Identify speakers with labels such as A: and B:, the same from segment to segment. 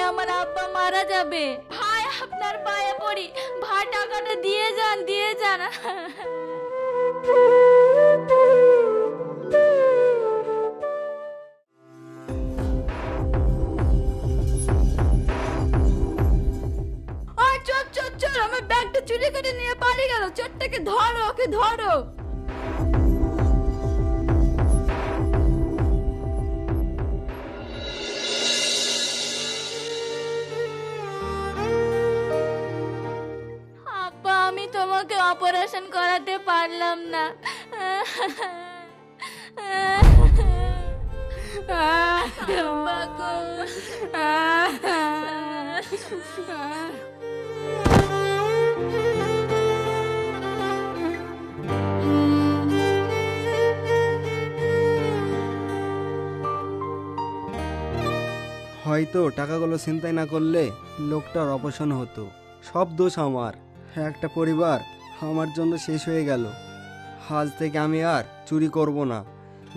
A: আমার আব্বা মারা যাবে। ভাই আপনার পায়ে পড়ি, ভাই টাকাটা দিয়ে যান, দিয়ে যান। চোর চোর চোর, আমার ব্যাগটা চুরি করে নিয়ে পালিয়ে গেল। চোরটাকে ধরো, ওকে ধরো। আব্বা, আমি তোমাকে অপারেশন করাতে পারলাম না। আব্বা গো।
B: হয়তো টাকাগুলো ছিনতাই না করলে লোকটার অপারেশন হতো। সব দোষ আমার। একটা পরিবার আমার জন্য শেষ হয়ে গেল। আজ থেকে আমি আর চুরি করব না।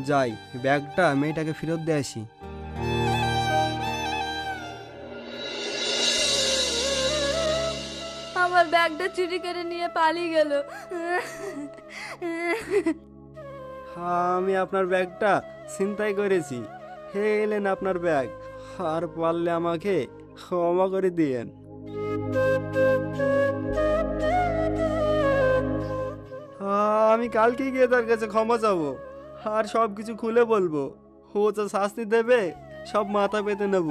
B: যাই, ব্যাগটা মেয়েটাকে ফেরত দিয়ে আসি।
A: আমার ব্যাগটা চুরি করে নিয়ে পালিয়ে গেল।
B: আমি আপনার ব্যাগটা ছিনতাই করেছি। হে এলেন আপনার ব্যাগ। আর পারলে আমাকে ক্ষমা করে দিয়েন। আমি কালকে গিয়ে তার কাছে ক্ষমা চাবো আর সব কিছু খুলে বলবো। ও যা শাস্তি দেবে সব মাথা পেতে নেব।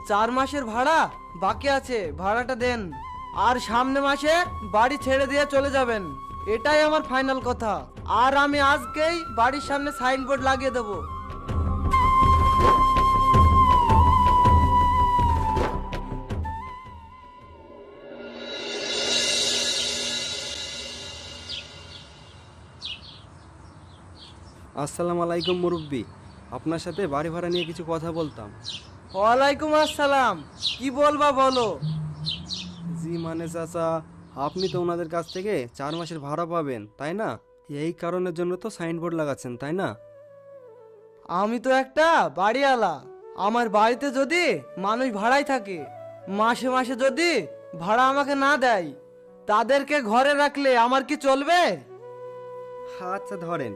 C: 4 মাসের ভাড়া বাকি আছে, ভাড়াটা দেন। আর সামনে মাসে বাড়ি ছেড়ে দিয়ে চলে যাবেন, এটাই আমার ফাইনাল কথা। আর আমি আজকেই বাড়ির সামনে সাইনবোর্ড লাগিয়ে দেবো।
B: আসসালামু আলাইকুম মুরব্বি, আপনার সাথে বাড়ি ভাড়া নিয়ে কিছু কথা বলতাম।
C: ওয়ালাইকুম আসসালাম, কি বলবা বলো।
B: জি মানে চাচা, আপনি তো ওনাদের কাছ থেকে 4 মাসের ভাড়া পাবেন তাই না? এই কারণের জন্য তো সাইনবোর্ড লাগাচ্ছেন তাই না?
C: আমি তো একটা বাড়িওয়ালা। আমার বাড়িতে যদি মানুষ ভাড়ায় থাকে, মাসে মাসে যদি ভাড়া আমাকে না দেয়, তাদেরকে ঘরে রাখলে আমার কি চলবে?
B: আচ্ছা ধরেন